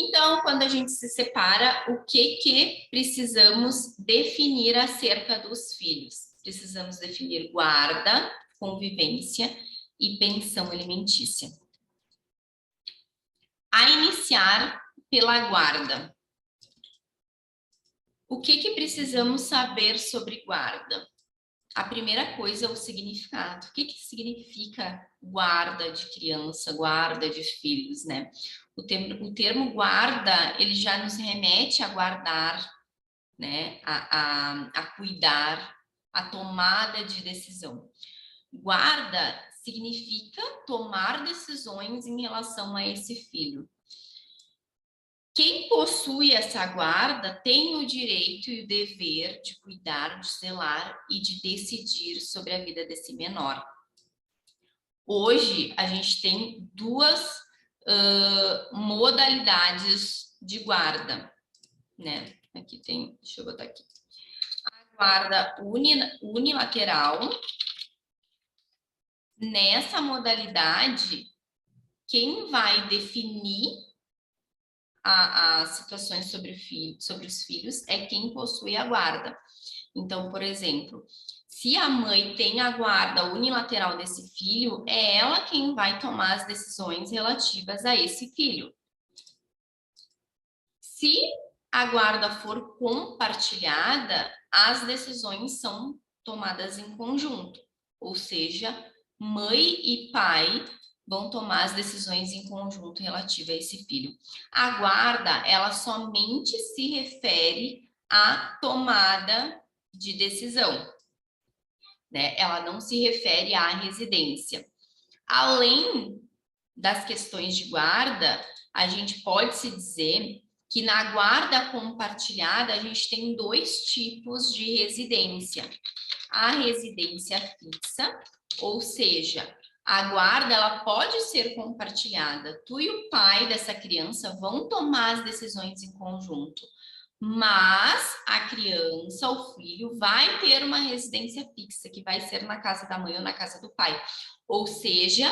Então, quando a gente se separa, o que precisamos definir acerca dos filhos? Precisamos definir guarda, convivência e pensão alimentícia. A iniciar pela guarda. O que precisamos saber sobre guarda? A primeira coisa é o significado. O que significa guarda de criança, guarda de filhos, né? O termo guarda, ele já nos remete a guardar, né? A cuidar, a tomada de decisão. Guarda significa tomar decisões em relação a esse filho. Quem possui essa guarda tem o direito e o dever de cuidar, de zelar e de decidir sobre a vida desse menor. Hoje, a gente tem duas modalidades de guarda, né? Aqui tem, deixa eu botar aqui. A guarda unilateral. Nessa modalidade, quem vai definir as situações sobre os filhos é quem possui a guarda. Então, por exemplo, se a mãe tem a guarda unilateral desse filho, é ela quem vai tomar as decisões relativas a esse filho. Se a guarda for compartilhada, as decisões são tomadas em conjunto, ou seja, mãe e pai vão tomar as decisões em conjunto relativa a esse filho. A guarda, ela somente se refere à tomada de decisão, né? Ela não se refere à residência. Além das questões de guarda, a gente pode se dizer que na guarda compartilhada a gente tem dois tipos de residência. A residência fixa, ou seja, a guarda ela pode ser compartilhada. Tu e o pai dessa criança vão tomar as decisões em conjunto, mas a criança, o filho, vai ter uma residência fixa, que vai ser na casa da mãe ou na casa do pai. Ou seja,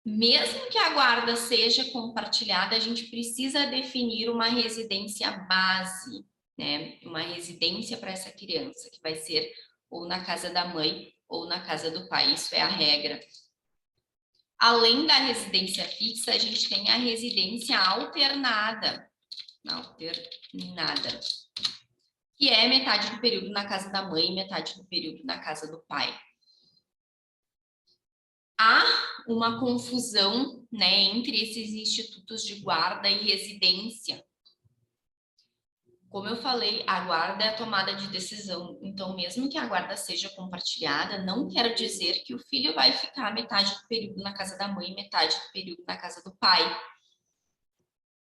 mesmo que a guarda seja compartilhada, a gente precisa definir uma residência base, né? Uma residência para essa criança, que vai ser ou na casa da mãe ou na casa do pai. Isso é a regra. Além da residência fixa, a gente tem a residência alternada, que é metade do período na casa da mãe e metade do período na casa do pai. Há uma confusão, né, entre esses institutos de guarda e residência. Como eu falei, a guarda é a tomada de decisão. Então, mesmo que a guarda seja compartilhada, não quer dizer que o filho vai ficar metade do período na casa da mãe e metade do período na casa do pai.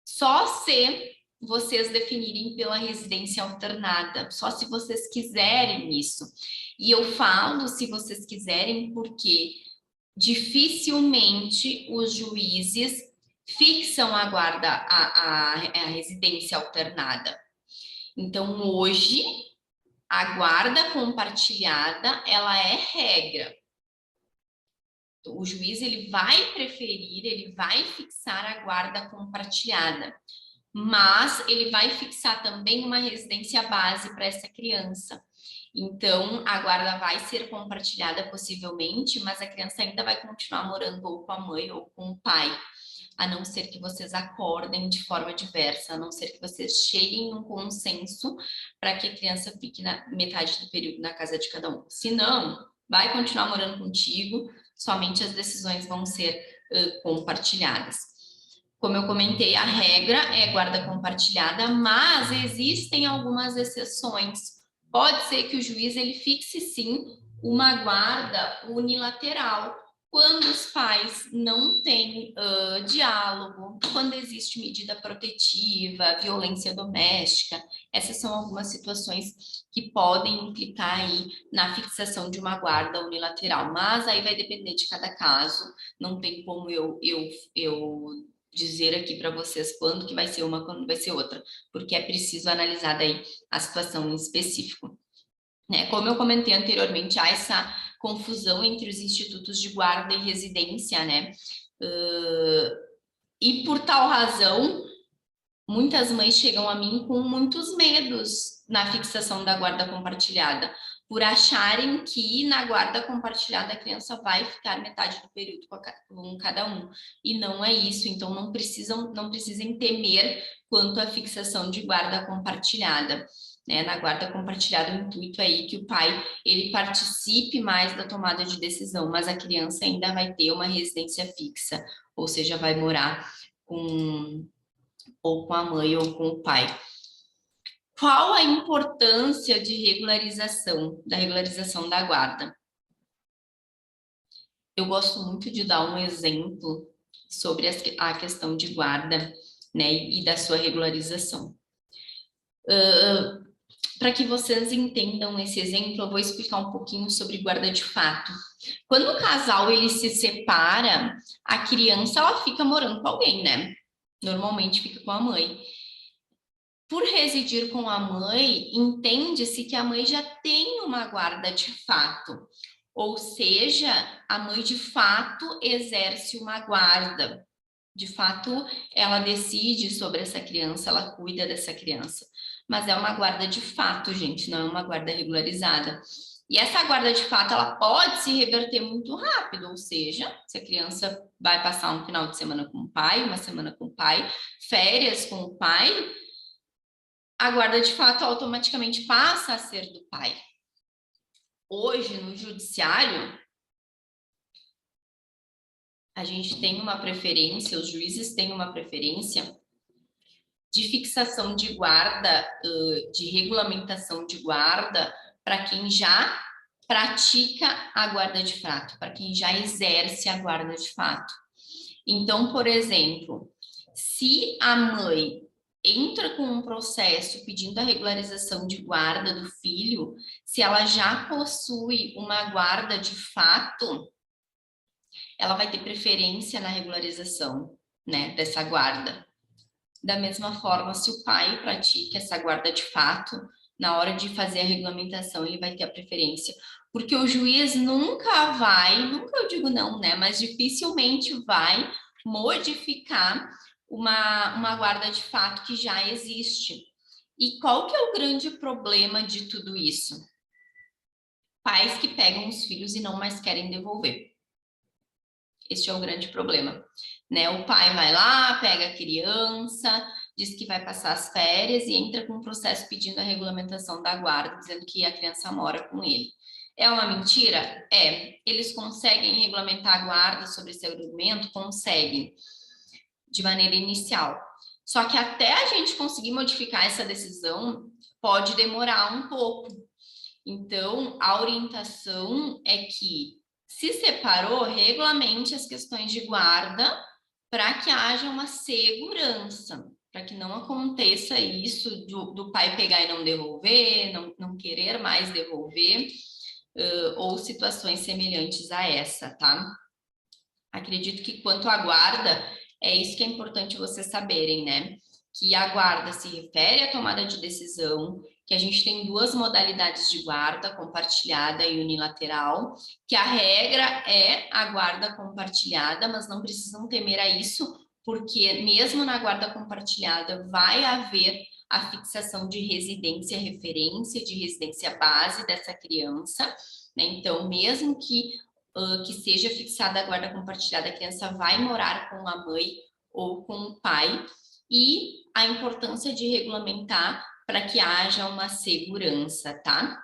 Só se vocês definirem pela residência alternada, só se vocês quiserem isso. E eu falo se vocês quiserem porque dificilmente os juízes fixam a guarda, a residência alternada. Então, hoje, a guarda compartilhada, ela é regra. O juiz, ele vai preferir, ele vai fixar a guarda compartilhada, mas ele vai fixar também uma residência base para essa criança. Então, a guarda vai ser compartilhada possivelmente, mas a criança ainda vai continuar morando ou com a mãe ou com o pai, a não ser que vocês acordem de forma diversa, a não ser que vocês cheguem em um consenso para que a criança fique na metade do período na casa de cada um. Se não, vai continuar morando contigo, somente as decisões vão ser compartilhadas. Como eu comentei, a regra é guarda compartilhada, mas existem algumas exceções. Pode ser que o juiz ele fixe sim uma guarda unilateral, quando os pais não têm diálogo, quando existe medida protetiva, violência doméstica. Essas são algumas situações que podem implicar aí na fixação de uma guarda unilateral, mas aí vai depender de cada caso, não tem como eu dizer aqui para vocês quando que vai ser uma, quando vai ser outra, porque é preciso analisar daí a situação em específico. Né? Como eu comentei anteriormente, há essa confusão entre os institutos de guarda e residência, né? E por tal razão, Muitas mães chegam a mim com muitos medos na fixação da guarda compartilhada, por acharem que na guarda compartilhada a criança vai ficar metade do período com cada um. E não é isso, então não precisem temer quanto à fixação de guarda compartilhada. Né? Na guarda compartilhada, o intuito aí é que o pai ele participe mais da tomada de decisão, mas a criança ainda vai ter uma residência fixa, ou seja, vai morar ou com a mãe ou com o pai. Qual a importância de da regularização da guarda? Eu gosto muito de dar um exemplo sobre a questão de guarda, né, e da sua regularização. Para que vocês entendam esse exemplo, eu vou explicar um pouquinho sobre guarda de fato. Quando o casal ele se separa, a criança ela fica morando com alguém, né? Normalmente fica com a mãe. Por residir com a mãe, entende-se que a mãe já tem uma guarda de fato, ou seja, a mãe de fato exerce uma guarda. De fato, ela decide sobre essa criança, ela cuida dessa criança. Mas é uma guarda de fato, gente, não é uma guarda regularizada. E essa guarda de fato, ela pode se reverter muito rápido, ou seja, se a criança vai passar um final de semana com o pai, uma semana com o pai, férias com o pai, a guarda de fato automaticamente passa a ser do pai. Hoje, no judiciário, a gente tem uma preferência, os juízes têm uma preferência de fixação de guarda, de regulamentação de guarda, para quem já pratica a guarda de fato, para quem já exerce a guarda de fato. Então, por exemplo, se a mãe entra com um processo pedindo a regularização de guarda do filho, se ela já possui uma guarda de fato, ela vai ter preferência na regularização, né, dessa guarda. Da mesma forma, se o pai pratica essa guarda de fato, na hora de fazer a regulamentação, ele vai ter a preferência. Porque o juiz nunca eu digo não, né, mas dificilmente vai modificar uma guarda de fato que já existe. E qual que é o grande problema de tudo isso? Pais que pegam os filhos e não mais querem devolver. Este é o grande problema, né? O pai vai lá, pega a criança, diz que vai passar as férias e entra com um processo pedindo a regulamentação da guarda, dizendo que a criança mora com ele. É uma mentira? É. Eles conseguem regulamentar a guarda sobre esse argumento? Conseguem, de maneira inicial. Só que até a gente conseguir modificar essa decisão, pode demorar um pouco. Então, a orientação é que se separou, regulamente as questões de guarda para que haja uma segurança, para que não aconteça isso do pai pegar e não devolver, não querer mais devolver, ou situações semelhantes a essa, tá? Acredito que quanto à guarda, é isso que é importante vocês saberem, né? Que a guarda se refere à tomada de decisão, que a gente tem duas modalidades de guarda, compartilhada e unilateral, que a regra é a guarda compartilhada, mas não precisam temer a isso, porque mesmo na guarda compartilhada vai haver a fixação de residência referência, de residência base dessa criança, né? Então, mesmo que seja fixada a guarda compartilhada, a criança vai morar com a mãe ou com o pai, e a importância de regulamentar para que haja uma segurança, tá?